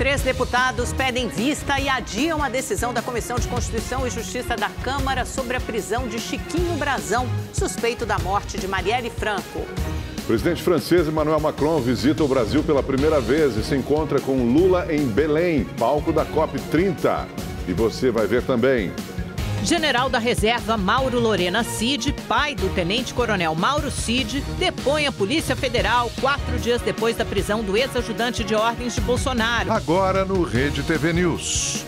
3 deputados pedem vista e adiam a decisão da Comissão de Constituição e Justiça da Câmara sobre a prisão de Chiquinho Brazão, suspeito da morte de Marielle Franco. O presidente francês Emmanuel Macron visita o Brasil pela primeira vez e se encontra com Lula em Belém, palco da COP30. E você vai ver também. General da Reserva Mauro Lorena Cid, pai do tenente-coronel Mauro Cid, depõe a Polícia Federal 4 dias depois da prisão do ex-ajudante de ordens de Bolsonaro. Agora no Rede TV News.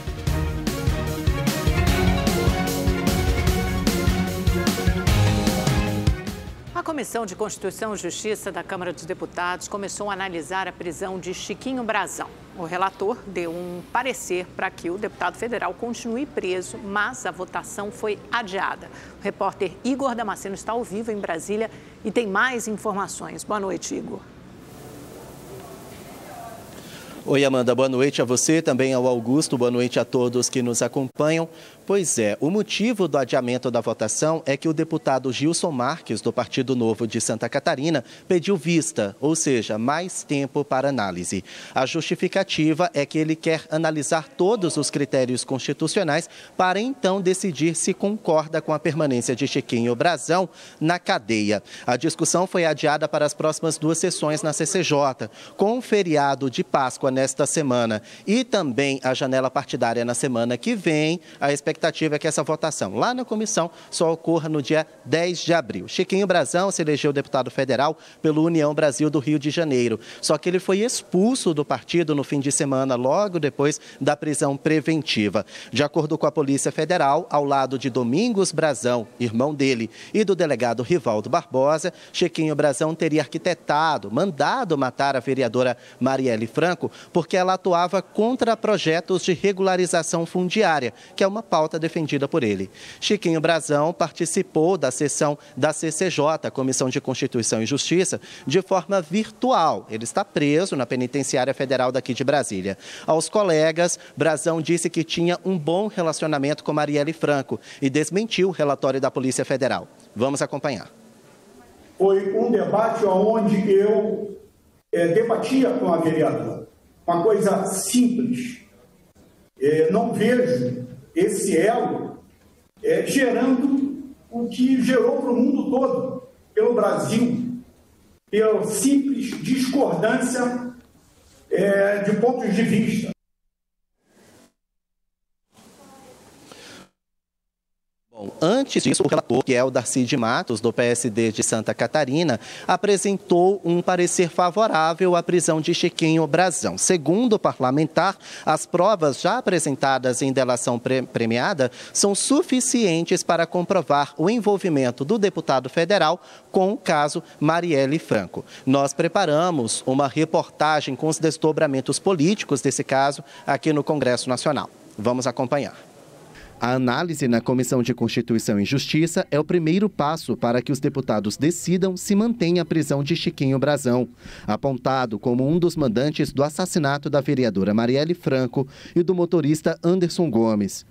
A Comissão de Constituição e Justiça da Câmara dos Deputados começou a analisar a prisão de Chiquinho Brazão. O relator deu um parecer para que o deputado federal continue preso, mas a votação foi adiada. O repórter Igor Damasceno está ao vivo em Brasília e tem mais informações. Boa noite, Igor. Oi, Amanda, boa noite a você, também ao Augusto, boa noite a todos que nos acompanham. Pois é, o motivo do adiamento da votação é que o deputado Gilson Marques, do Partido Novo de Santa Catarina, pediu vista, ou seja, mais tempo para análise. A justificativa é que ele quer analisar todos os critérios constitucionais para então decidir se concorda com a permanência de Chiquinho Brazão na cadeia. A discussão foi adiada para as próximas 2 sessões na CCJ, com o feriado de Páscoa nesta semana e também a janela partidária na semana que vem. A expectativa é que essa votação lá na comissão só ocorra no dia 10 de abril. Chiquinho Brazão se elegeu deputado federal pelo União Brasil do Rio de Janeiro, só que ele foi expulso do partido no fim de semana, logo depois da prisão preventiva. De acordo com a Polícia Federal, ao lado de Domingos Brazão, irmão dele, e do delegado Rivaldo Barbosa, Chiquinho Brazão teria mandado matar a vereadora Marielle Franco porque ela atuava contra projetos de regularização fundiária, que é uma pauta defendida por ele. Chiquinho Brazão participou da sessão da CCJ, Comissão de Constituição e Justiça, de forma virtual. Ele está preso na Penitenciária Federal daqui de Brasília. Aos colegas, Brazão disse que tinha um bom relacionamento com Marielle Franco e desmentiu o relatório da Polícia Federal. Vamos acompanhar. Foi um debate onde eu debatia com a vereadora. Uma coisa simples. Não vejo esse elo gerando o que gerou para o mundo todo, pelo Brasil, pela simples discordância de pontos de vista. Antes disso, o relator, que é o Darcy de Matos, do PSD de Santa Catarina, apresentou um parecer favorável à prisão de Chiquinho Brazão. Segundo o parlamentar, as provas já apresentadas em delação premiada são suficientes para comprovar o envolvimento do deputado federal com o caso Marielle Franco. Nós preparamos uma reportagem com os desdobramentos políticos desse caso aqui no Congresso Nacional. Vamos acompanhar. A análise na Comissão de Constituição e Justiça é o primeiro passo para que os deputados decidam se mantém a prisão de Chiquinho Brazão, apontado como um dos mandantes do assassinato da vereadora Marielle Franco e do motorista Anderson Gomes.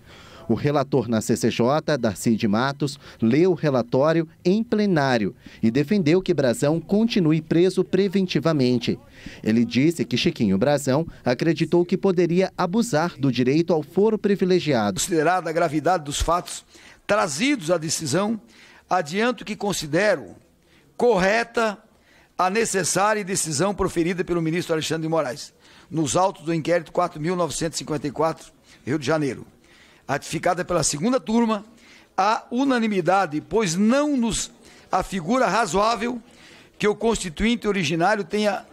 O relator na CCJ, Darcy de Matos, leu o relatório em plenário e defendeu que Brazão continue preso preventivamente. Ele disse que Chiquinho Brazão acreditou que poderia abusar do direito ao foro privilegiado. Considerada a gravidade dos fatos trazidos à decisão, adianto que considero correta a necessária decisão proferida pelo ministro Alexandre de Moraes, nos autos do inquérito 4.954, Rio de Janeiro. Ratificada pela segunda turma, a unanimidade, pois não nos afigura razoável que o constituinte originário tenha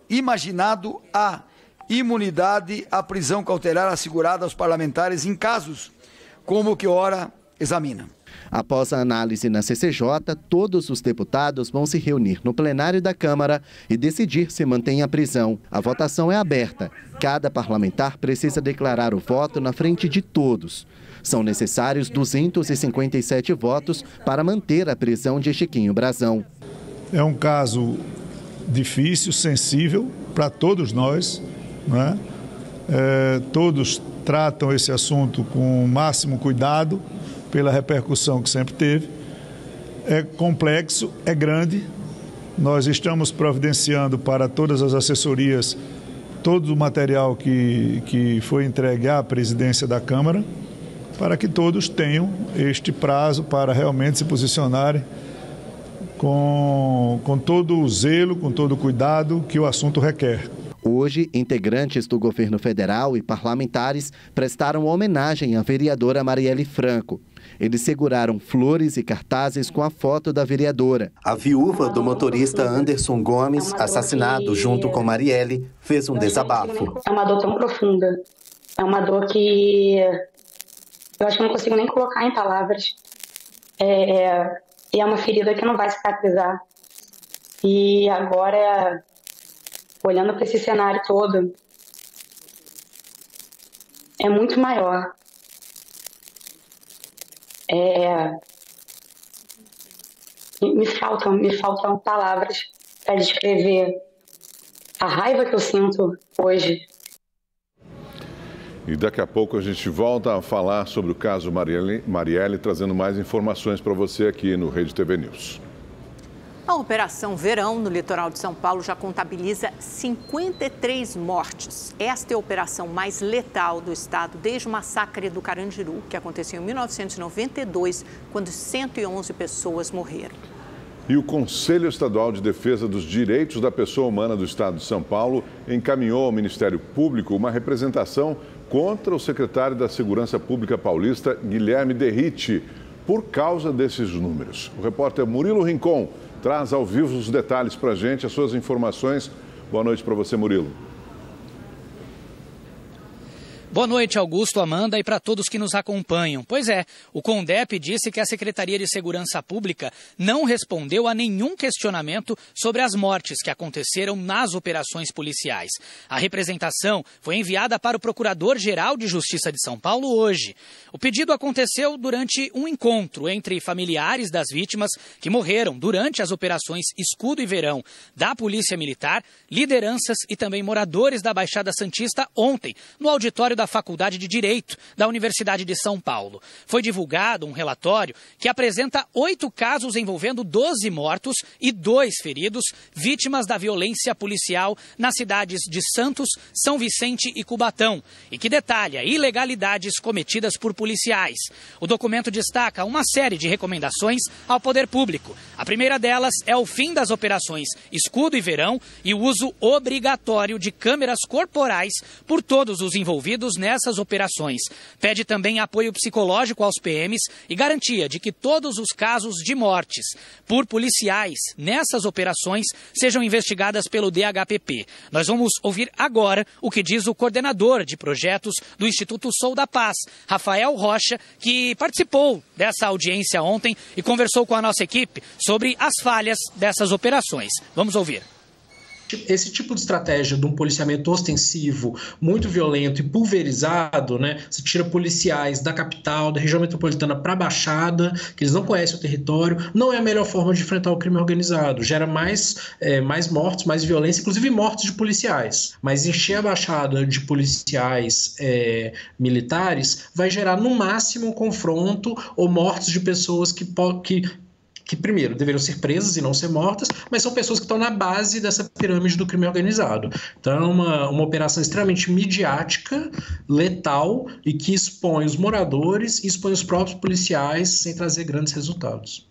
imaginado a imunidade à prisão cautelar assegurada aos parlamentares em casos como o que ora examina. Após a análise na CCJ, todos os deputados vão se reunir no plenário da Câmara e decidir se mantém a prisão. A votação é aberta. Cada parlamentar precisa declarar o voto na frente de todos. São necessários 257 votos para manter a prisão de Chiquinho Brazão. É um caso difícil, sensível para todos nós, né? Todos tratam esse assunto com o máximo cuidado, pela repercussão que sempre teve. É complexo, é grande. Nós estamos providenciando para todas as assessorias todo o material que foi entregue à presidência da Câmara, para que todos tenham este prazo para realmente se posicionarem com todo o zelo, com todo o cuidado que o assunto requer. Hoje, integrantes do governo federal e parlamentares prestaram homenagem à vereadora Marielle Franco. Eles seguraram flores e cartazes com a foto da vereadora. A viúva do motorista Anderson Gomes, assassinado junto com Marielle, fez um desabafo. É uma dor tão profunda, é uma dor que eu acho que eu não consigo nem colocar em palavras. E é uma ferida que não vai cicatrizar. E agora, olhando para esse cenário todo, é muito maior. Me faltam palavras para descrever a raiva que eu sinto hoje. E daqui a pouco a gente volta a falar sobre o caso Marielle, trazendo mais informações para você aqui no Rede TV News. A Operação Verão, no litoral de São Paulo, já contabiliza 53 mortes. Esta é a operação mais letal do estado desde o massacre do Carandiru, que aconteceu em 1992, quando 111 pessoas morreram. E o Conselho Estadual de Defesa dos Direitos da Pessoa Humana do estado de São Paulo encaminhou ao Ministério Público uma representação contra o secretário da Segurança Pública paulista, Guilherme Derrite, por causa desses números. O repórter Murilo Rincon traz ao vivo os detalhes para a gente, as suas informações. Boa noite para você, Murilo. Boa noite, Augusto, Amanda, e para todos que nos acompanham. Pois é, o CONDEP disse que a Secretaria de Segurança Pública não respondeu a nenhum questionamento sobre as mortes que aconteceram nas operações policiais. A representação foi enviada para o Procurador-Geral de Justiça de São Paulo hoje. O pedido aconteceu durante um encontro entre familiares das vítimas que morreram durante as operações Escudo e Verão da Polícia Militar, lideranças e também moradores da Baixada Santista ontem, no auditório da Faculdade de Direito da Universidade de São Paulo. Foi divulgado um relatório que apresenta 8 casos envolvendo 12 mortos e 2 feridos, vítimas da violência policial nas cidades de Santos, São Vicente e Cubatão, e que detalha ilegalidades cometidas por policiais. O documento destaca uma série de recomendações ao poder público. A primeira delas é o fim das operações Escudo e Verão e o uso obrigatório de câmeras corporais por todos os envolvidos nessas operações. Pede também apoio psicológico aos PMs e garantia de que todos os casos de mortes por policiais nessas operações sejam investigadas pelo DHPP. Nós vamos ouvir agora o que diz o coordenador de projetos do Instituto Sou da Paz, Rafael Rocha, que participou dessa audiência ontem e conversou com a nossa equipe sobre as falhas dessas operações. Vamos ouvir. Esse tipo de estratégia de um policiamento ostensivo, muito violento e pulverizado, né? Você tira policiais da capital, da região metropolitana para a Baixada, que eles não conhecem o território, não é a melhor forma de enfrentar o crime organizado. Gera mais mortes, mais violência, inclusive mortes de policiais. Mas encher a Baixada de policiais militares vai gerar no máximo um confronto ou mortes de pessoas que primeiro, deveriam ser presas e não ser mortas, mas são pessoas que estão na base dessa pirâmide do crime organizado. Então é uma operação extremamente midiática, letal e que expõe os moradores e expõe os próprios policiais sem trazer grandes resultados.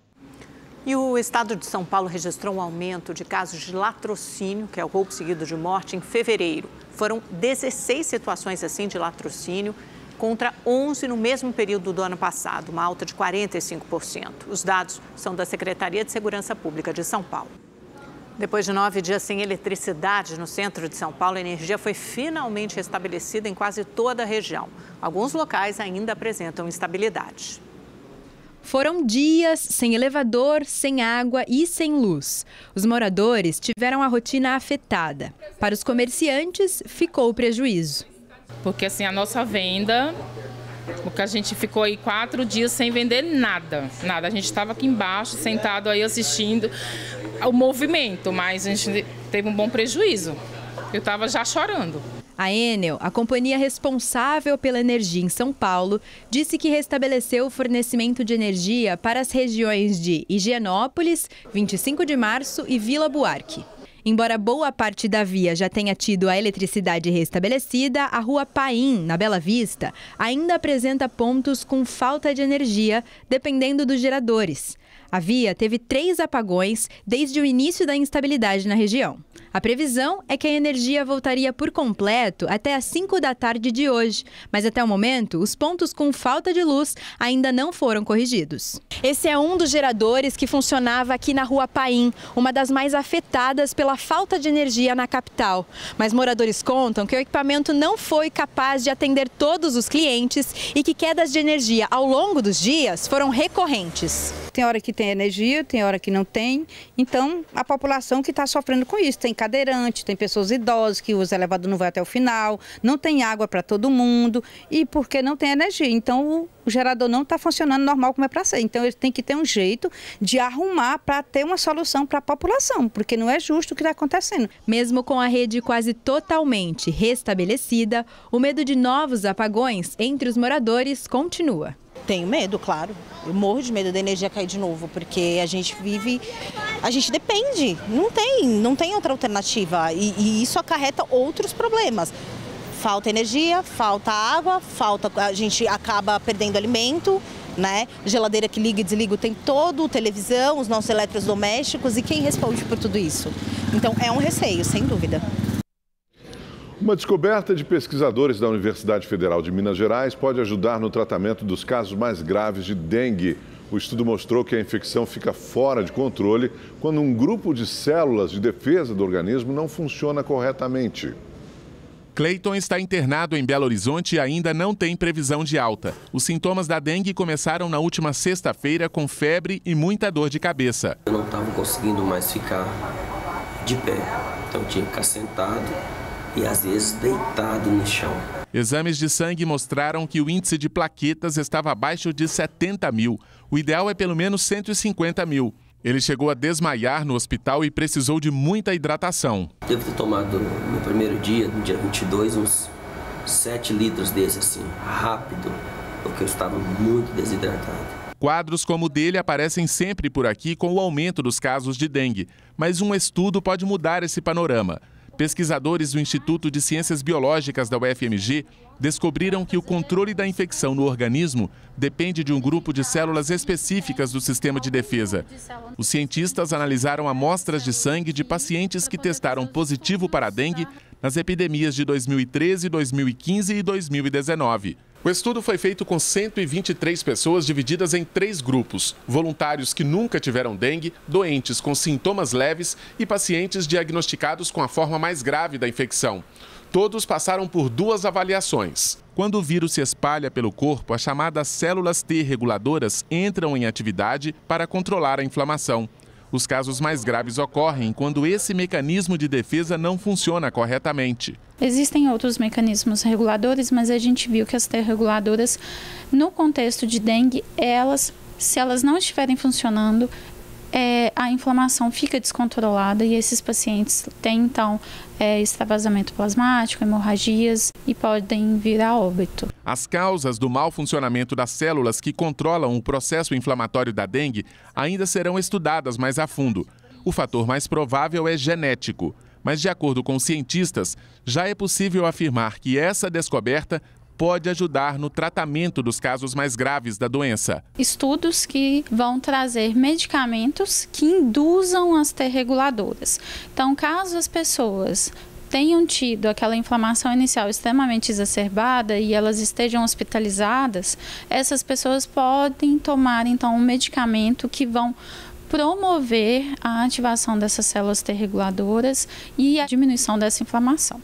E o estado de São Paulo registrou um aumento de casos de latrocínio, que é o roubo seguido de morte, em fevereiro. Foram 16 situações assim de latrocínio, contra 11 no mesmo período do ano passado, uma alta de 45%. Os dados são da Secretaria de Segurança Pública de São Paulo. Depois de 9 dias sem eletricidade no centro de São Paulo, a energia foi finalmente restabelecida em quase toda a região. Alguns locais ainda apresentam instabilidade. Foram dias sem elevador, sem água e sem luz. Os moradores tiveram a rotina afetada. Para os comerciantes, ficou o prejuízo. Porque assim, a nossa venda, porque a gente ficou aí 4 dias sem vender nada. A gente estava aqui embaixo, sentado aí assistindo o movimento, mas a gente teve um bom prejuízo. Eu estava já chorando. A Enel, a companhia responsável pela energia em São Paulo, disse que restabeleceu o fornecimento de energia para as regiões de Higienópolis, 25 de Março e Vila Buarque. Embora boa parte da via já tenha tido a eletricidade restabelecida, a Rua Paim, na Bela Vista, ainda apresenta pontos com falta de energia, dependendo dos geradores. A via teve 3 apagões desde o início da instabilidade na região. A previsão é que a energia voltaria por completo até às 5 da tarde de hoje, mas até o momento, os pontos com falta de luz ainda não foram corrigidos. Esse é um dos geradores que funcionava aqui na Rua Paim, uma das mais afetadas pela falta de energia na capital. Mas moradores contam que o equipamento não foi capaz de atender todos os clientes e que quedas de energia ao longo dos dias foram recorrentes. Tem hora que tem energia, tem hora que não tem. Então, a população que está sofrendo com isso. Tem cadeirante, tem pessoas idosas que o elevador não vai até o final, não tem água para todo mundo e porque não tem energia. Então, o gerador não está funcionando normal como é para ser. Então, ele tem que ter um jeito de arrumar para ter uma solução para a população, porque não é justo o que está acontecendo. Mesmo com a rede quase totalmente restabelecida, o medo de novos apagões entre os moradores continua. Tenho medo, claro. Eu morro de medo da energia cair de novo, porque a gente depende, não tem outra alternativa e isso acarreta outros problemas. Falta energia, falta água, a gente acaba perdendo alimento, né? Geladeira que liga e desliga o tempo todo, televisão, os nossos eletrodomésticos e quem responde por tudo isso? Então é um receio, sem dúvida. Uma descoberta de pesquisadores da Universidade Federal de Minas Gerais pode ajudar no tratamento dos casos mais graves de dengue. O estudo mostrou que a infecção fica fora de controle quando um grupo de células de defesa do organismo não funciona corretamente. Cleiton está internado em Belo Horizonte e ainda não tem previsão de alta. Os sintomas da dengue começaram na última sexta-feira com febre e muita dor de cabeça. Eu não estava conseguindo mais ficar de pé, então tinha que ficar sentado e às vezes deitado no chão. Exames de sangue mostraram que o índice de plaquetas estava abaixo de 70 mil. O ideal é pelo menos 150 mil. Ele chegou a desmaiar no hospital e precisou de muita hidratação. Devo ter tomado no primeiro dia, no dia 22, uns 7 litros desse assim, rápido, porque eu estava muito desidratado. Quadros como o dele aparecem sempre por aqui com o aumento dos casos de dengue, mas um estudo pode mudar esse panorama. Pesquisadores do Instituto de Ciências Biológicas da UFMG descobriram que o controle da infecção no organismo depende de um grupo de células específicas do sistema de defesa. Os cientistas analisaram amostras de sangue de pacientes que testaram positivo para a dengue nas epidemias de 2013, 2015 e 2019. O estudo foi feito com 123 pessoas divididas em 3 grupos: voluntários que nunca tiveram dengue, doentes com sintomas leves e pacientes diagnosticados com a forma mais grave da infecção. Todos passaram por 2 avaliações. Quando o vírus se espalha pelo corpo, as chamadas células T reguladoras entram em atividade para controlar a inflamação. Os casos mais graves ocorrem quando esse mecanismo de defesa não funciona corretamente. Existem outros mecanismos reguladores, mas a gente viu que as T reguladoras, no contexto de dengue, se elas não estiverem funcionando, a inflamação fica descontrolada e esses pacientes têm, então, extravasamento plasmático, hemorragias e podem vir a óbito. As causas do mau funcionamento das células que controlam o processo inflamatório da dengue ainda serão estudadas mais a fundo. O fator mais provável é genético, mas, de acordo com cientistas, já é possível afirmar que essa descoberta pode ajudar no tratamento dos casos mais graves da doença. Estudos que vão trazer medicamentos que induzam as T reguladoras. Então, caso as pessoas tenham tido aquela inflamação inicial extremamente exacerbada e elas estejam hospitalizadas, essas pessoas podem tomar, então, um medicamento que vão promover a ativação dessas células T reguladoras e a diminuição dessa inflamação.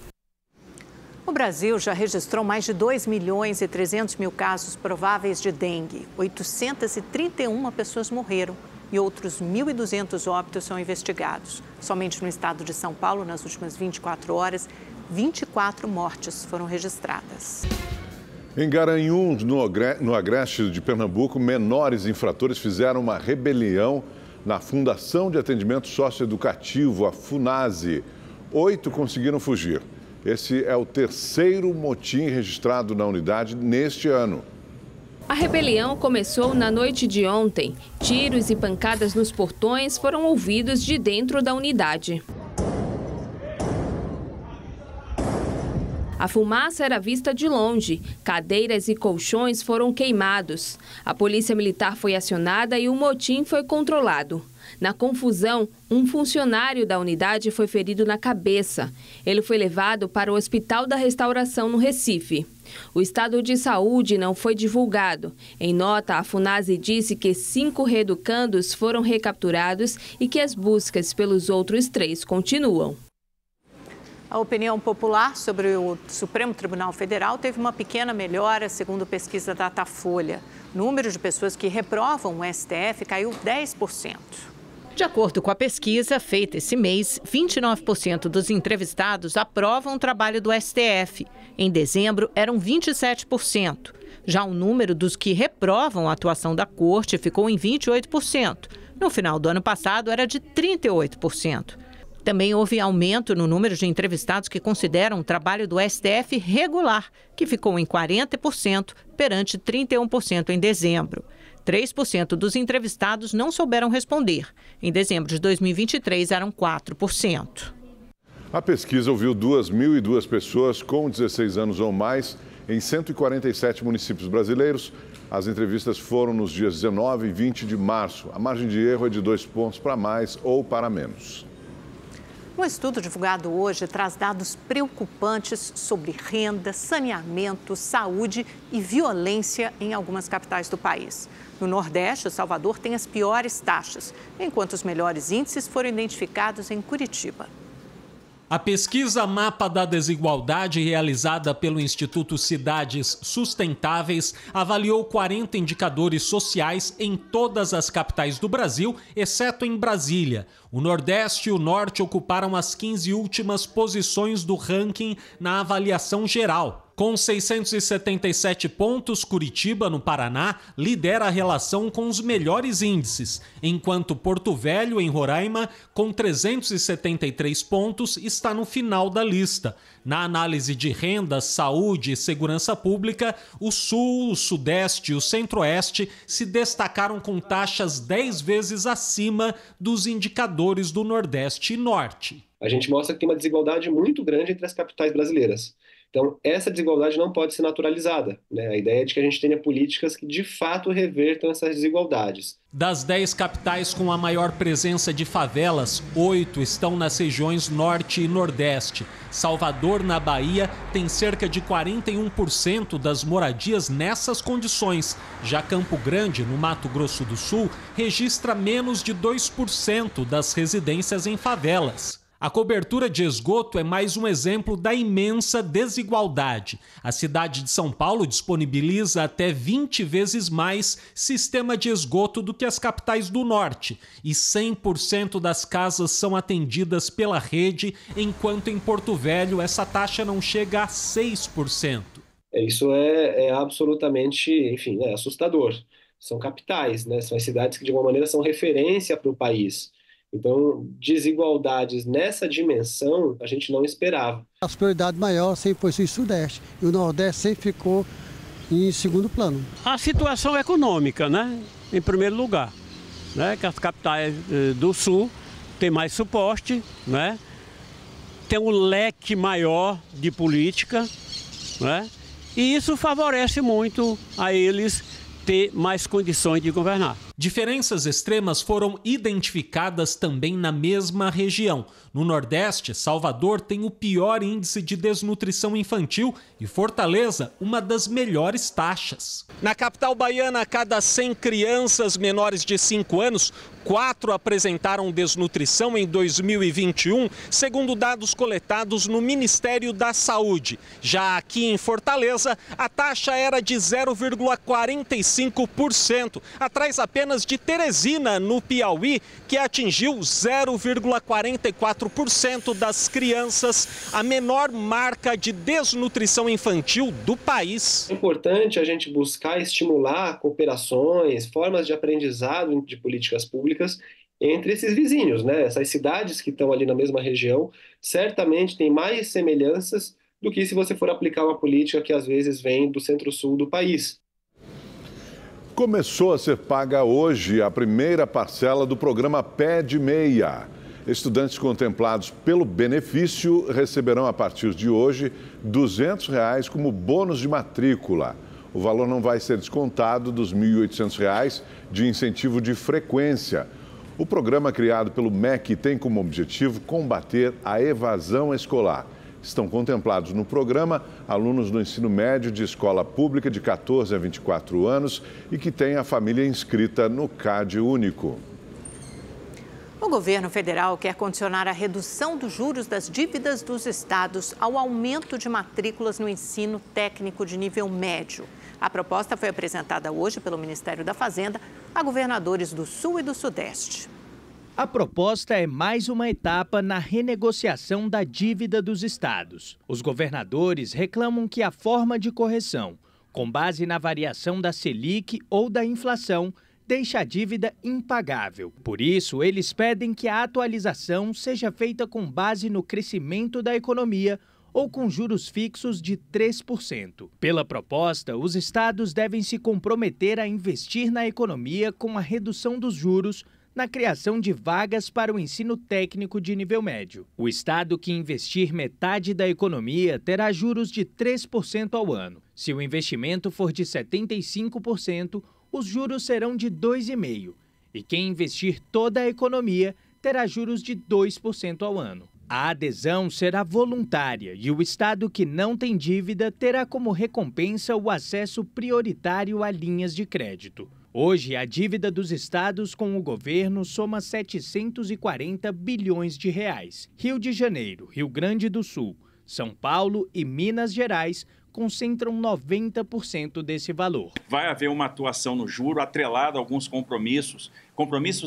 O Brasil já registrou mais de 2.300.000 casos prováveis de dengue. 831 pessoas morreram e outros 1.200 óbitos são investigados. Somente no estado de São Paulo, nas últimas 24 horas, 24 mortes foram registradas. Em Garanhuns, no agreste de Pernambuco, menores infratores fizeram uma rebelião na Fundação de Atendimento Socioeducativo, a FUNASE. 8 conseguiram fugir. Esse é o 3º motim registrado na unidade neste ano. A rebelião começou na noite de ontem. Tiros e pancadas nos portões foram ouvidos de dentro da unidade. A fumaça era vista de longe, cadeiras e colchões foram queimados. A polícia militar foi acionada e o motim foi controlado. Na confusão, um funcionário da unidade foi ferido na cabeça. Ele foi levado para o Hospital da Restauração, no Recife. O estado de saúde não foi divulgado. Em nota, a Funase disse que 5 reeducandos foram recapturados e que as buscas pelos outros 3 continuam. A opinião popular sobre o Supremo Tribunal Federal teve uma pequena melhora, segundo pesquisa da Datafolha. O número de pessoas que reprovam o STF caiu 10%. De acordo com a pesquisa feita esse mês, 29% dos entrevistados aprovam o trabalho do STF. Em dezembro, eram 27%. Já o número dos que reprovam a atuação da Corte ficou em 28%. No final do ano passado, era de 38%. Também houve aumento no número de entrevistados que consideram o trabalho do STF regular, que ficou em 40% perante 31% em dezembro. 3% dos entrevistados não souberam responder. Em dezembro de 2023, eram 4%. A pesquisa ouviu 2.002 pessoas com 16 anos ou mais em 147 municípios brasileiros. As entrevistas foram nos dias 19 e 20 de março. A margem de erro é de 2 pontos para mais ou para menos. Um estudo divulgado hoje traz dados preocupantes sobre renda, saneamento, saúde e violência em algumas capitais do país. No Nordeste, Salvador tem as piores taxas, enquanto os melhores índices foram identificados em Curitiba. A pesquisa Mapa da Desigualdade, realizada pelo Instituto Cidades Sustentáveis, avaliou 40 indicadores sociais em todas as capitais do Brasil, exceto em Brasília. O Nordeste e o Norte ocuparam as 15 últimas posições do ranking na avaliação geral. Com 677 pontos, Curitiba, no Paraná, lidera a relação com os melhores índices, enquanto Porto Velho, em Roraima, com 373 pontos, está no final da lista. Na análise de renda, saúde e segurança pública, o Sul, o Sudeste e o Centro-Oeste se destacaram com taxas 10 vezes acima dos indicadores do Nordeste e Norte. A gente mostra que tem uma desigualdade muito grande entre as capitais brasileiras. Então, essa desigualdade não pode ser naturalizada, né? A ideia é de que a gente tenha políticas que, de fato, revertam essas desigualdades. Das 10 capitais com a maior presença de favelas, 8 estão nas regiões Norte e Nordeste. Salvador, na Bahia, tem cerca de 41% das moradias nessas condições. Já Campo Grande, no Mato Grosso do Sul, registra menos de 2% das residências em favelas. A cobertura de esgoto é mais um exemplo da imensa desigualdade. A cidade de São Paulo disponibiliza até 20 vezes mais sistema de esgoto do que as capitais do norte, e 100% das casas são atendidas pela rede, enquanto em Porto Velho essa taxa não chega a 6%. Isso é absolutamente, enfim, assustador. São capitais, né? São as cidades que de alguma maneira são referência para o país. Então, desigualdades nessa dimensão a gente não esperava. A prioridade maior sempre foi o Sudeste e o Nordeste sempre ficou em segundo plano. A situação econômica, né? Em primeiro lugar, né? Que as capitais do Sul têm mais suporte, né? Tem um leque maior de política, né? E isso favorece muito a eles ter mais condições de governar. Diferenças extremas foram identificadas também na mesma região. No Nordeste, Salvador tem o pior índice de desnutrição infantil e Fortaleza, uma das melhores taxas. Na capital baiana, a cada 100 crianças menores de 5 anos, 4 apresentaram desnutrição em 2021, segundo dados coletados no Ministério da Saúde. Já aqui em Fortaleza, a taxa era de 0,45%, atrás apenas de Teresina, no Piauí, que atingiu 0,44% das crianças, a menor marca de desnutrição infantil do país. É importante a gente buscar estimular cooperações, formas de aprendizado de políticas públicas entre esses vizinhos, né? Essas cidades que estão ali na mesma região certamente têm mais semelhanças do que se você for aplicar uma política que às vezes vem do centro-sul do país. Começou a ser paga hoje a primeira parcela do programa Pé de Meia. Estudantes contemplados pelo benefício receberão a partir de hoje R$ 200 como bônus de matrícula. O valor não vai ser descontado dos R$ 1.800 de incentivo de frequência. O programa criado pelo MEC tem como objetivo combater a evasão escolar. Estão contemplados no programa alunos do ensino médio de escola pública de 14 a 24 anos e que têm a família inscrita no CAD único. O governo federal quer condicionar a redução dos juros das dívidas dos estados ao aumento de matrículas no ensino técnico de nível médio. A proposta foi apresentada hoje pelo Ministério da Fazenda a governadores do Sul e do Sudeste. A proposta é mais uma etapa na renegociação da dívida dos estados. Os governadores reclamam que a forma de correção, com base na variação da Selic ou da inflação, deixa a dívida impagável. Por isso, eles pedem que a atualização seja feita com base no crescimento da economia ou com juros fixos de 3%. Pela proposta, os estados devem se comprometer a investir na economia com a redução dos juros, na criação de vagas para o ensino técnico de nível médio. O estado que investir metade da economia terá juros de 3% ao ano. Se o investimento for de 75%, os juros serão de 2,5%. E quem investir toda a economia terá juros de 2% ao ano. A adesão será voluntária e o estado que não tem dívida terá como recompensa o acesso prioritário a linhas de crédito. Hoje, a dívida dos estados com o governo soma 740 bilhões de reais. Rio de Janeiro, Rio Grande do Sul, São Paulo e Minas Gerais concentram 90% desse valor. Vai haver uma atuação no juro atrelada a alguns compromissos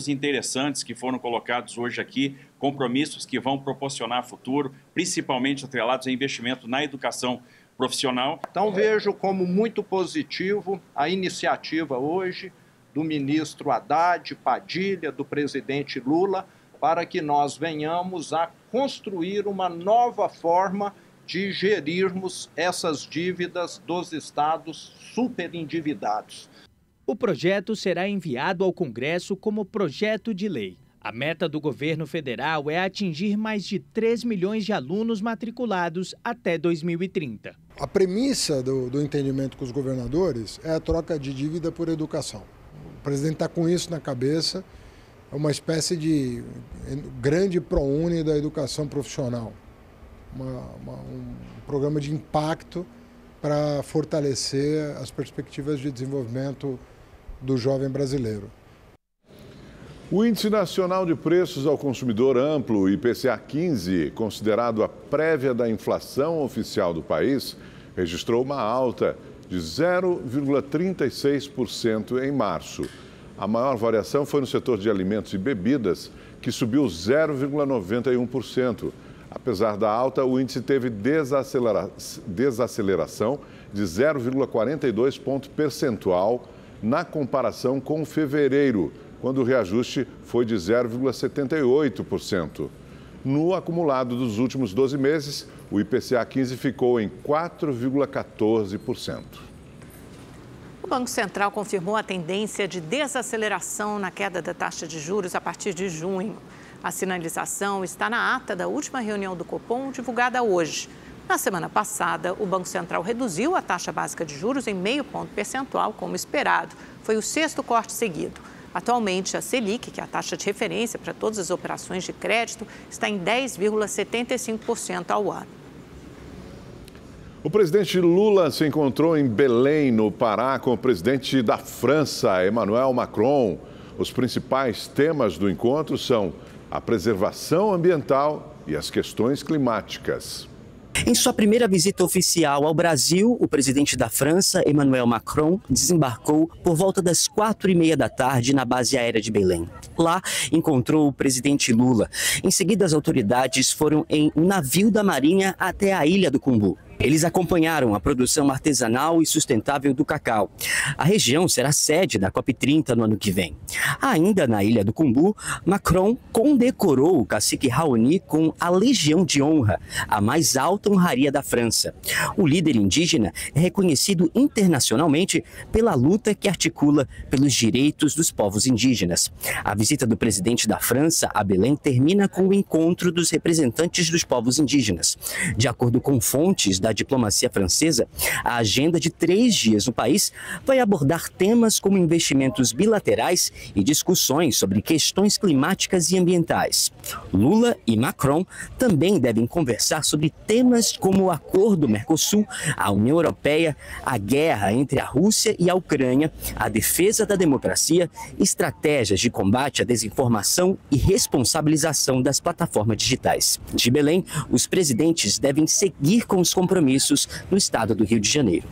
interessantes que foram colocados hoje aqui, compromissos que vão proporcionar futuro, principalmente atrelados a investimento na educação profissional. Então vejo como muito positivo a iniciativa hoje do ministro Haddad, Padilha, do presidente Lula, para que nós venhamos a construir uma nova forma de gerirmos essas dívidas dos estados superendividados. O projeto será enviado ao Congresso como projeto de lei. A meta do governo federal é atingir mais de 3 milhões de alunos matriculados até 2030. A premissa do entendimento com os governadores é a troca de dívida por educação. O presidente está com isso na cabeça, é uma espécie de grande ProUni da educação profissional. Um programa de impacto para fortalecer as perspectivas de desenvolvimento do jovem brasileiro. O Índice Nacional de Preços ao Consumidor Amplo, IPCA 15, considerado a prévia da inflação oficial do país, registrou uma alta de 0,36% em março. A maior variação foi no setor de alimentos e bebidas, que subiu 0,91%. Apesar da alta, o índice teve desaceleração de 0,42 ponto percentual na comparação com fevereiro, quando o reajuste foi de 0,78%. No acumulado dos últimos 12 meses, o IPCA 15 ficou em 4,14%. O Banco Central confirmou a tendência de desaceleração na queda da taxa de juros a partir de junho. A sinalização está na ata da última reunião do Copom, divulgada hoje. Na semana passada, o Banco Central reduziu a taxa básica de juros em meio ponto percentual, como esperado. Foi o 6º corte seguido. Atualmente, a Selic, que é a taxa de referência para todas as operações de crédito, está em 10,75% ao ano. O presidente Lula se encontrou em Belém, no Pará, com o presidente da França, Emmanuel Macron. Os principais temas do encontro são a preservação ambiental e as questões climáticas. Em sua primeira visita oficial ao Brasil, o presidente da França, Emmanuel Macron, desembarcou por volta das 4h30 da tarde na base aérea de Belém. Lá, encontrou o presidente Lula. Em seguida, as autoridades foram em um navio da Marinha até a Ilha do Cumbu. Eles acompanharam a produção artesanal e sustentável do cacau. A região será sede da COP30 no ano que vem. Ainda na Ilha do Cumbu, Macron condecorou o cacique Raoni com a Legião de Honra, a mais alta honraria da França. O líder indígena é reconhecido internacionalmente pela luta que articula pelos direitos dos povos indígenas. A visita do presidente da França a Belém termina com o encontro dos representantes dos povos indígenas. De acordo com fontes da diplomacia francesa, a agenda de 3 dias no país vai abordar temas como investimentos bilaterais e discussões sobre questões climáticas e ambientais. Lula e Macron também devem conversar sobre temas como o acordo Mercosul, a União Europeia, a guerra entre a Rússia e a Ucrânia, a defesa da democracia, estratégias de combate à desinformação e responsabilização das plataformas digitais. De Belém, os presidentes devem seguir com os compromissos no estado do Rio de Janeiro.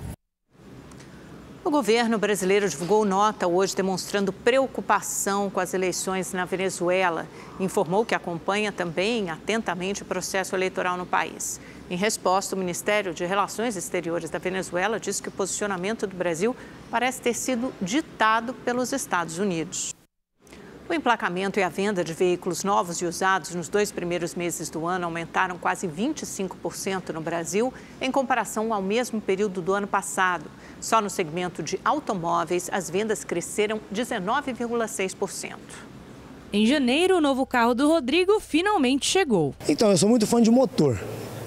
O governo brasileiro divulgou nota hoje demonstrando preocupação com as eleições na Venezuela. Informou que acompanha também atentamente o processo eleitoral no país. Em resposta, o Ministério de Relações Exteriores da Venezuela disse que o posicionamento do Brasil parece ter sido ditado pelos Estados Unidos. O emplacamento e a venda de veículos novos e usados nos 2 primeiros meses do ano aumentaram quase 25% no Brasil, em comparação ao mesmo período do ano passado. Só no segmento de automóveis, as vendas cresceram 19,6%. Em janeiro, o novo carro do Rodrigo finalmente chegou. Então, eu sou muito fã de motor.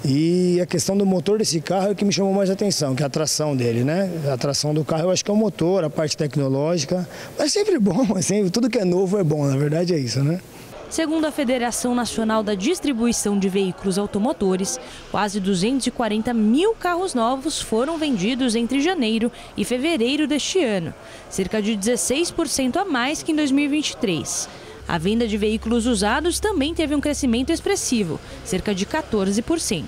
E a questão do motor desse carro é o que me chamou mais a atenção, que é a tração dele, né? A tração do carro eu acho que é o motor, a parte tecnológica. Mas sempre bom, sempre, tudo que é novo é bom, na verdade é isso, né? Segundo a Federação Nacional da Distribuição de Veículos Automotores, quase 240 mil carros novos foram vendidos entre janeiro e fevereiro deste ano, cerca de 16% a mais que em 2023. A venda de veículos usados também teve um crescimento expressivo, cerca de 14%.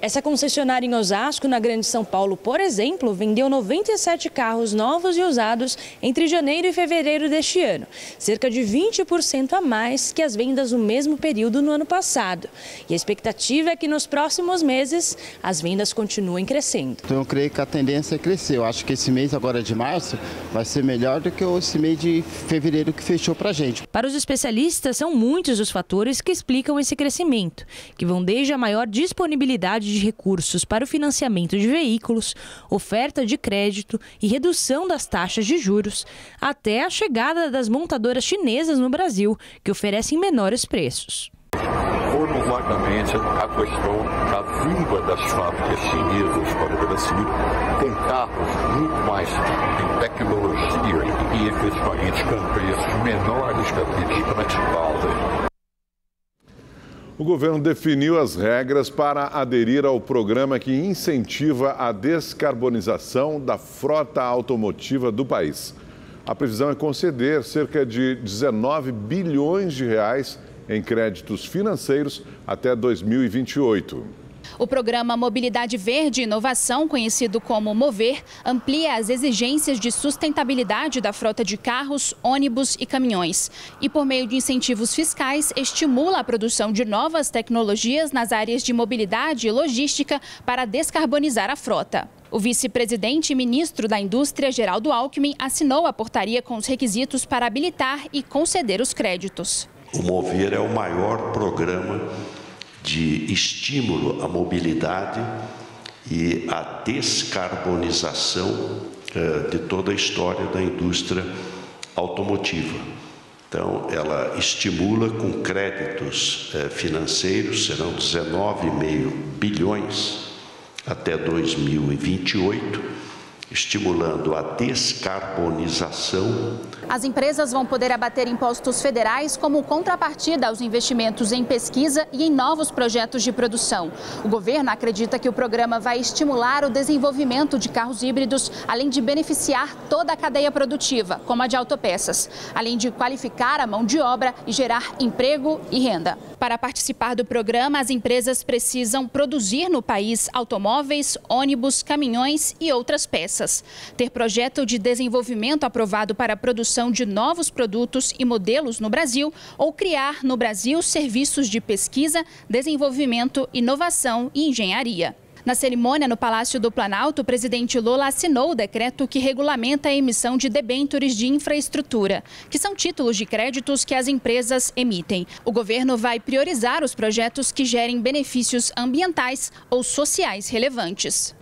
Essa concessionária em Osasco, na Grande São Paulo, por exemplo, vendeu 97 carros novos e usados entre janeiro e fevereiro deste ano, cerca de 20% a mais que as vendas no mesmo período no ano passado. E a expectativa é que nos próximos meses as vendas continuem crescendo. Então eu creio que a tendência é crescer. Eu acho que esse mês agora de março vai ser melhor do que esse mês de fevereiro que fechou para a gente. Para os especialistas, são muitos os fatores que explicam esse crescimento, que vão desde a maior disponibilidade de recursos para o financiamento de veículos, oferta de crédito e redução das taxas de juros, até a chegada das montadoras chinesas no Brasil, que oferecem menores preços. Formulacamente, a questão da vinda das fábricas chinesas para o Brasil com carros muito mais em tecnologia e efetivamente com preços menores que aqueles praticados. O governo definiu as regras para aderir ao programa que incentiva a descarbonização da frota automotiva do país. A previsão é conceder cerca de 19 bilhões de reais em créditos financeiros até 2028. O programa Mobilidade Verde e Inovação, conhecido como MOVER, amplia as exigências de sustentabilidade da frota de carros, ônibus e caminhões. E, por meio de incentivos fiscais, estimula a produção de novas tecnologias nas áreas de mobilidade e logística para descarbonizar a frota. O vice-presidente e ministro da Indústria, Geraldo Alckmin, assinou a portaria com os requisitos para habilitar e conceder os créditos. O MOVER é o maior programa de estímulo à mobilidade e à descarbonização de toda a história da indústria automotiva. Então, ela estimula com créditos financeiros, serão 19,5 bilhões até 2028, estimulando a descarbonização. As empresas vão poder abater impostos federais como contrapartida aos investimentos em pesquisa e em novos projetos de produção. O governo acredita que o programa vai estimular o desenvolvimento de carros híbridos, além de beneficiar toda a cadeia produtiva, como a de autopeças, além de qualificar a mão de obra e gerar emprego e renda. Para participar do programa, as empresas precisam produzir no país automóveis, ônibus, caminhões e outras peças. Ter projeto de desenvolvimento aprovado para a produção de novos produtos e modelos no Brasil ou criar no Brasil serviços de pesquisa, desenvolvimento, inovação e engenharia. Na cerimônia no Palácio do Planalto, o presidente Lula assinou o decreto que regulamenta a emissão de debêntures de infraestrutura, que são títulos de créditos que as empresas emitem. O governo vai priorizar os projetos que gerem benefícios ambientais ou sociais relevantes.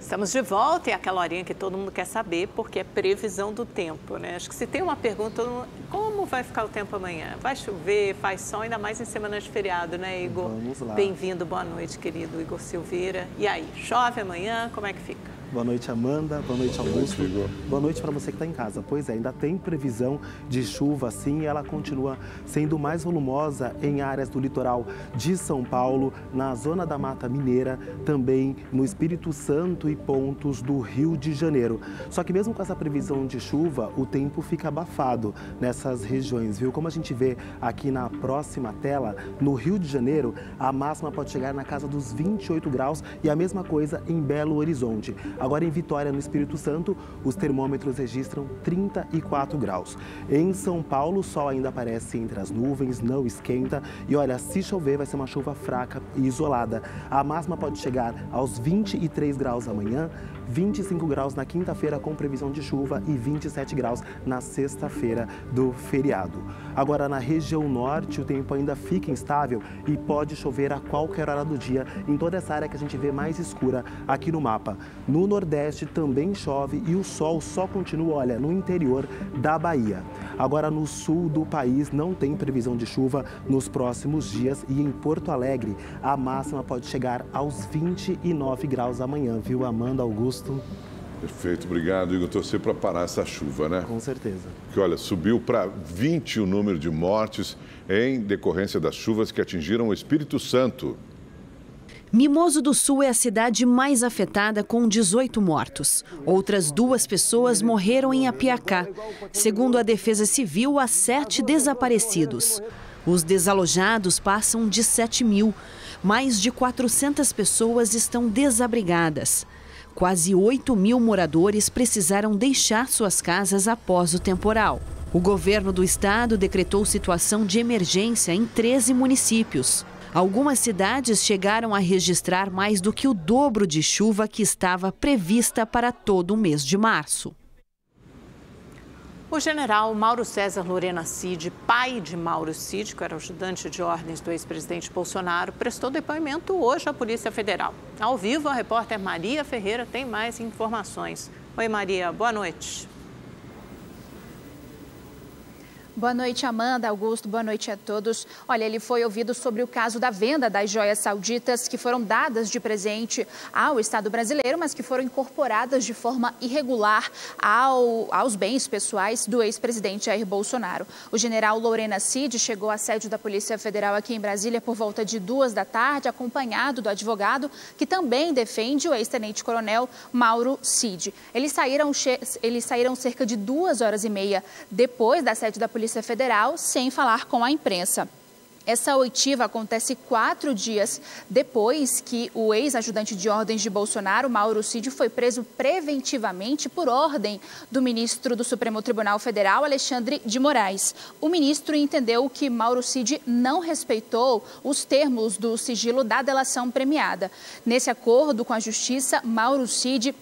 Estamos de volta e é aquela horinha que todo mundo quer saber, porque é previsão do tempo, né? Acho que se tem uma pergunta, como vai ficar o tempo amanhã? Vai chover, faz sol, ainda mais em semana de feriado, né, Igor? Vamos lá. Bem-vindo, boa noite, querido Igor Silveira. E aí, chove amanhã, como é que fica? Boa noite, Amanda. Boa noite, Augusto. Boa noite para você que está em casa. Pois é, ainda tem previsão de chuva, sim, e ela continua sendo mais volumosa em áreas do litoral de São Paulo, na zona da Mata Mineira, também no Espírito Santo e pontos do Rio de Janeiro. Só que mesmo com essa previsão de chuva, o tempo fica abafado nessas regiões, viu? Como a gente vê aqui na próxima tela, no Rio de Janeiro, a máxima pode chegar na casa dos 28 graus e a mesma coisa em Belo Horizonte. Agora, em Vitória, no Espírito Santo, os termômetros registram 34 graus. Em São Paulo, o sol ainda aparece entre as nuvens, não esquenta. E olha, se chover, vai ser uma chuva fraca e isolada. A máxima pode chegar aos 23 graus amanhã, 25 graus na quinta-feira com previsão de chuva e 27 graus na sexta-feira do feriado. Agora, na região norte, o tempo ainda fica instável e pode chover a qualquer hora do dia em toda essa área que a gente vê mais escura aqui no mapa. No Nordeste também chove e o sol só continua, olha, no interior da Bahia. Agora, no sul do país não tem previsão de chuva nos próximos dias e em Porto Alegre a máxima pode chegar aos 29 graus amanhã, viu, Amanda, Augusto? Perfeito, obrigado, Igor. Torcer para parar essa chuva, né? Com certeza. Porque, olha, subiu para 20 o número de mortes em decorrência das chuvas que atingiram o Espírito Santo. Mimoso do Sul é a cidade mais afetada, com 18 mortos. Outras 2 pessoas morreram em Apiacá. Segundo a Defesa Civil, há 7 desaparecidos. Os desalojados passam de 7 mil. Mais de 400 pessoas estão desabrigadas. Quase 8 mil moradores precisaram deixar suas casas após o temporal. O governo do estado decretou situação de emergência em 13 municípios. Algumas cidades chegaram a registrar mais do que o dobro de chuva que estava prevista para todo o mês de março. O general Mauro César Lorena Cid, pai de Mauro Cid, que era ajudante de ordens do ex-presidente Bolsonaro, prestou depoimento hoje à Polícia Federal. Ao vivo, a repórter Maria Ferreira tem mais informações. Oi, Maria, boa noite. Boa noite, Amanda, Augusto, boa noite a todos. Olha, ele foi ouvido sobre o caso da venda das joias sauditas que foram dadas de presente ao Estado brasileiro, mas que foram incorporadas de forma irregular aos bens pessoais do ex-presidente Jair Bolsonaro. O general Lorena Cid chegou à sede da Polícia Federal aqui em Brasília por volta de 2 da tarde, acompanhado do advogado que também defende o ex-tenente-coronel Mauro Cid. Eles saíram cerca de 2h30 depois da sede da Polícia Federal, sem falar com a imprensa. Essa oitiva acontece 4 dias depois que o ex-ajudante de ordens de Bolsonaro, Mauro Cid, foi preso preventivamente por ordem do ministro do Supremo Tribunal Federal, Alexandre de Moraes. O ministro entendeu que Mauro Cid não respeitou os termos do sigilo da delação premiada. Nesse acordo com a Justiça, Mauro Cid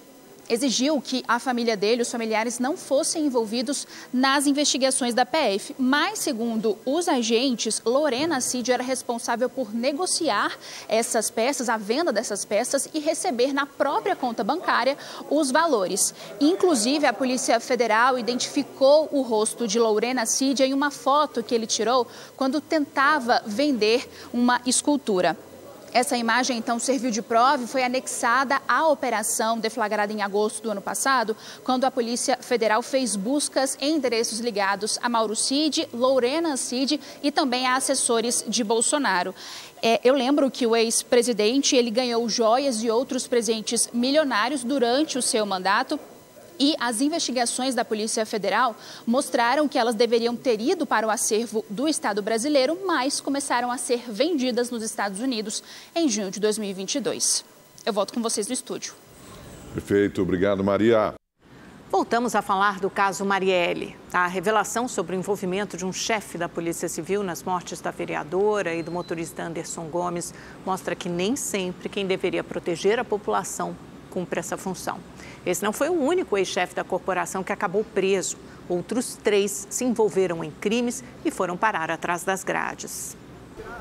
exigiu que a família dele, os familiares, não fossem envolvidos nas investigações da PF. Mas, segundo os agentes, Lorena Cid era responsável por negociar essas peças, a venda dessas peças e receber na própria conta bancária os valores. Inclusive, a Polícia Federal identificou o rosto de Lorena Cid em uma foto que ele tirou quando tentava vender uma escultura. Essa imagem, então, serviu de prova e foi anexada à operação deflagrada em agosto do ano passado, quando a Polícia Federal fez buscas em endereços ligados a Mauro Cid, Lorena Cid e também a assessores de Bolsonaro. Eu lembro que o ex-presidente ele ganhou joias e outros presentes milionários durante o seu mandato. E as investigações da Polícia Federal mostraram que elas deveriam ter ido para o acervo do Estado brasileiro, mas começaram a ser vendidas nos Estados Unidos em junho de 2022. Eu volto com vocês no estúdio. Perfeito, obrigado, Maria. Voltamos a falar do caso Marielle. A revelação sobre o envolvimento de um chefe da Polícia Civil nas mortes da vereadora e do motorista Anderson Gomes mostra que nem sempre quem deveria proteger a população cumpre essa função. Esse não foi o único ex-chefe da corporação que acabou preso. Outros 3 se envolveram em crimes e foram parar atrás das grades.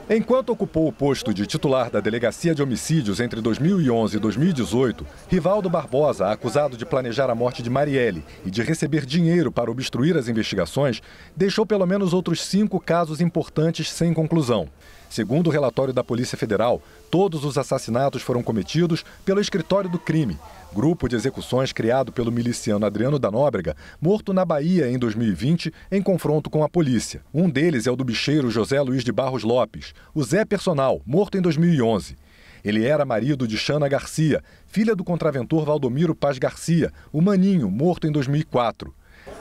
Enquanto ocupou o posto de titular da Delegacia de Homicídios entre 2011 e 2018, Rivaldo Barbosa, acusado de planejar a morte de Marielle e de receber dinheiro para obstruir as investigações, deixou pelo menos outros 5 casos importantes sem conclusão. Segundo o relatório da Polícia Federal, todos os assassinatos foram cometidos pelo Escritório do Crime, grupo de execuções criado pelo miliciano Adriano da Nóbrega, morto na Bahia em 2020 em confronto com a polícia. Um deles é o do bicheiro José Luiz de Barros Lopes, o Zé Personal, morto em 2011. Ele era marido de Xana Garcia, filha do contraventor Valdomiro Paz Garcia, o Maninho, morto em 2004.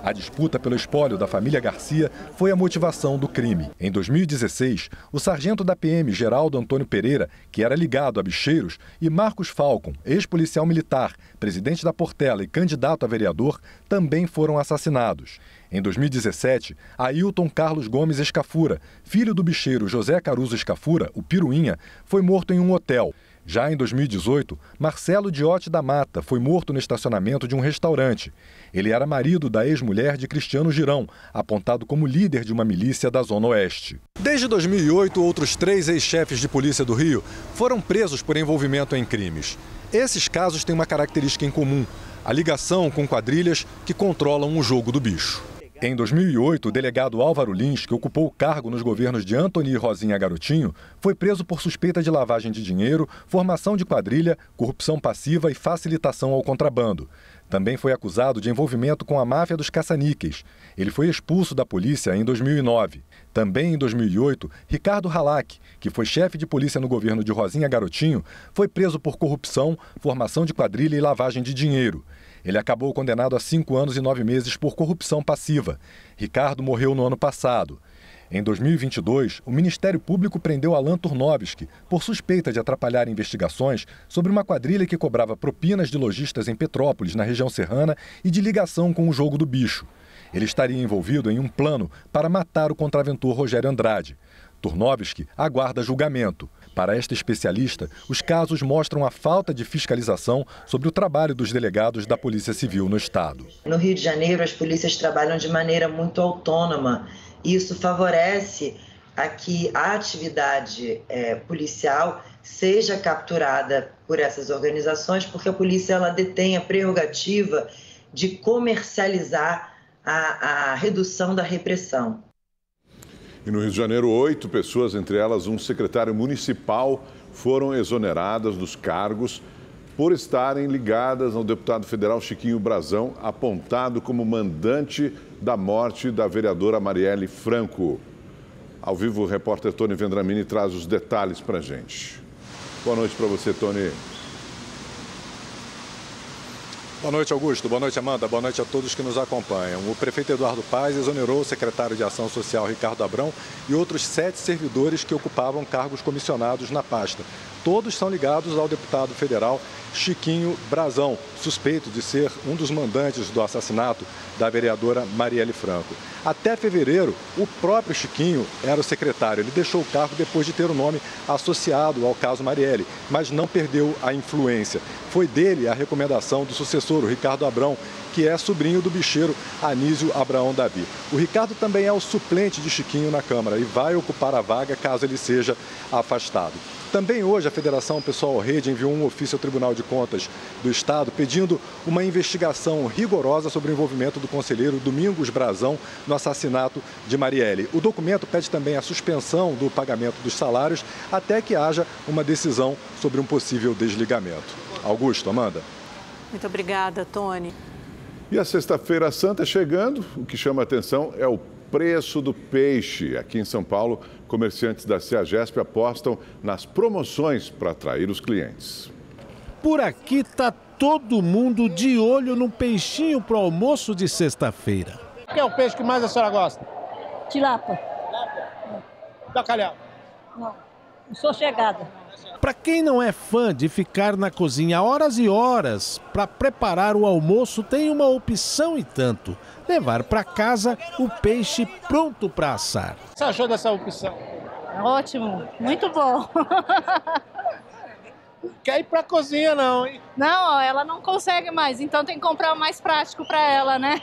A disputa pelo espólio da família Garcia foi a motivação do crime. Em 2016, o sargento da PM, Geraldo Antônio Pereira, que era ligado a bicheiros, e Marcos Falcon, ex-policial militar, presidente da Portela e candidato a vereador, também foram assassinados. Em 2017, Ailton Carlos Gomes Escafura, filho do bicheiro José Caruso Escafura, o Piruinha, foi morto em um hotel. Já em 2018, Marcelo Diote da Mata foi morto no estacionamento de um restaurante. Ele era marido da ex-mulher de Cristiano Girão, apontado como líder de uma milícia da Zona Oeste. Desde 2008, outros 3 ex-chefes de polícia do Rio foram presos por envolvimento em crimes. Esses casos têm uma característica em comum: a ligação com quadrilhas que controlam o jogo do bicho. Em 2008, o delegado Álvaro Lins, que ocupou o cargo nos governos de Antony e Rosinha Garotinho, foi preso por suspeita de lavagem de dinheiro, formação de quadrilha, corrupção passiva e facilitação ao contrabando. Também foi acusado de envolvimento com a máfia dos caça-níqueis. Ele foi expulso da polícia em 2009. Também em 2008, Ricardo Halak, que foi chefe de polícia no governo de Rosinha Garotinho, foi preso por corrupção, formação de quadrilha e lavagem de dinheiro. Ele acabou condenado a 5 anos e 9 meses por corrupção passiva. Ricardo morreu no ano passado. Em 2022, o Ministério Público prendeu Alan Turnovski por suspeita de atrapalhar investigações sobre uma quadrilha que cobrava propinas de lojistas em Petrópolis, na região serrana, e de ligação com o jogo do bicho. Ele estaria envolvido em um plano para matar o contraventor Rogério Andrade. Turnovski aguarda julgamento. Para esta especialista, os casos mostram a falta de fiscalização sobre o trabalho dos delegados da Polícia Civil no Estado. No Rio de Janeiro, as polícias trabalham de maneira muito autônoma. Isso favorece a que a atividade policial seja capturada por essas organizações, porque a polícia ela detém a prerrogativa de comercializar a redução da repressão. E no Rio de Janeiro, 8 pessoas, entre elas um secretário municipal, foram exoneradas dos cargos por estarem ligadas ao deputado federal Chiquinho Brazão, apontado como mandante da morte da vereadora Marielle Franco. Ao vivo, o repórter Tony Vendramini traz os detalhes para a gente. Boa noite para você, Tony. Boa noite, Augusto. Boa noite, Amanda. Boa noite a todos que nos acompanham. O prefeito Eduardo Paes exonerou o secretário de Ação Social, Ricardo Abrão, e outros 7 servidores que ocupavam cargos comissionados na pasta. Todos são ligados ao deputado federal Chiquinho Brazão, suspeito de ser um dos mandantes do assassinato da vereadora Marielle Franco. Até fevereiro, o próprio Chiquinho era o secretário. Ele deixou o cargo depois de ter o nome associado ao caso Marielle, mas não perdeu a influência. Foi dele a recomendação do sucessor, o Ricardo Abrão, que é sobrinho do bicheiro Anísio Abraão Davi. O Ricardo também é o suplente de Chiquinho na Câmara e vai ocupar a vaga caso ele seja afastado. Também hoje a Federação Pessoal Rede enviou um ofício ao Tribunal de Contas do Estado pedindo uma investigação rigorosa sobre o envolvimento do conselheiro Domingos Brazão no assassinato de Marielle. O documento pede também a suspensão do pagamento dos salários até que haja uma decisão sobre um possível desligamento. Augusto, Amanda. Muito obrigada, Tony. E a Sexta-feira Santa chegando, o que chama a atenção é o preço do peixe. Aqui em São Paulo, comerciantes da CEAGESP apostam nas promoções para atrair os clientes. Por aqui está todo mundo de olho no peixinho para o almoço de sexta-feira. Qual é o peixe que mais a senhora gosta? Tilápia. Bacalhau? Não, não sou chegada. Para quem não é fã de ficar na cozinha horas e horas para preparar o almoço, tem uma opção e tanto: levar para casa o peixe pronto para assar. O que você achou dessa opção? Ótimo, muito bom. Quer ir para a cozinha não, hein? Não, ela não consegue mais, então tem que comprar o mais prático para ela, né?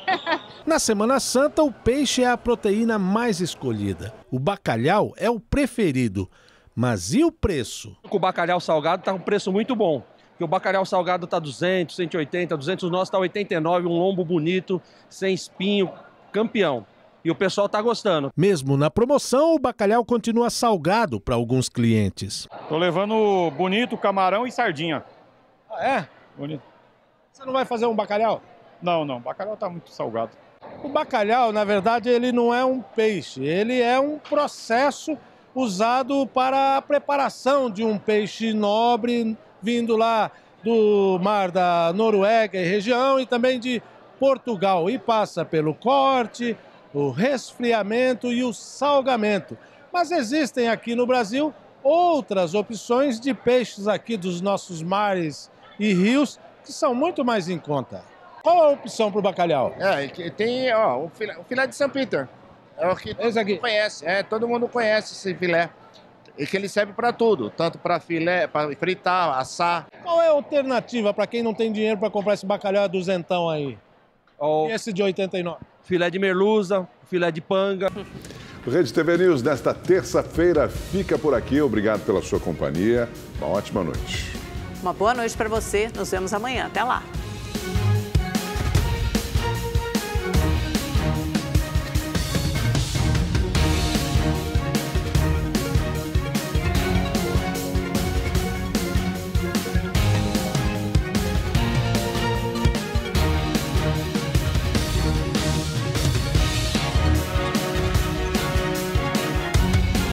Na Semana Santa, o peixe é a proteína mais escolhida. O bacalhau é o preferido. Mas e o preço? O bacalhau salgado está um preço muito bom. Porque o bacalhau salgado está 200, 180, 200, o nosso está 89, um lombo bonito, sem espinho, campeão. E o pessoal está gostando. Mesmo na promoção, o bacalhau continua salgado para alguns clientes. Tô levando bonito, camarão e sardinha. Ah, é? Bonito. Você não vai fazer um bacalhau? Não, o bacalhau tá muito salgado. O bacalhau, na verdade, ele não é um peixe, ele é um processo usado para a preparação de um peixe nobre vindo lá do mar da Noruega e região e também de Portugal. E passa pelo corte, o resfriamento e o salgamento. Mas existem aqui no Brasil outras opções de peixes aqui dos nossos mares e rios que são muito mais em conta. Qual a opção para o bacalhau? Tem o filé de São Peter. É o que todo mundo conhece. Todo mundo conhece esse filé. E que ele serve para tudo, tanto para filé, para fritar, assar. Qual é a alternativa para quem não tem dinheiro para comprar esse bacalhau duzentão aí? E esse de 89? Filé de merluza, filé de panga. O Rede TV News nesta terça-feira fica por aqui. Obrigado pela sua companhia. Uma ótima noite. Uma boa noite para você. Nos vemos amanhã. Até lá.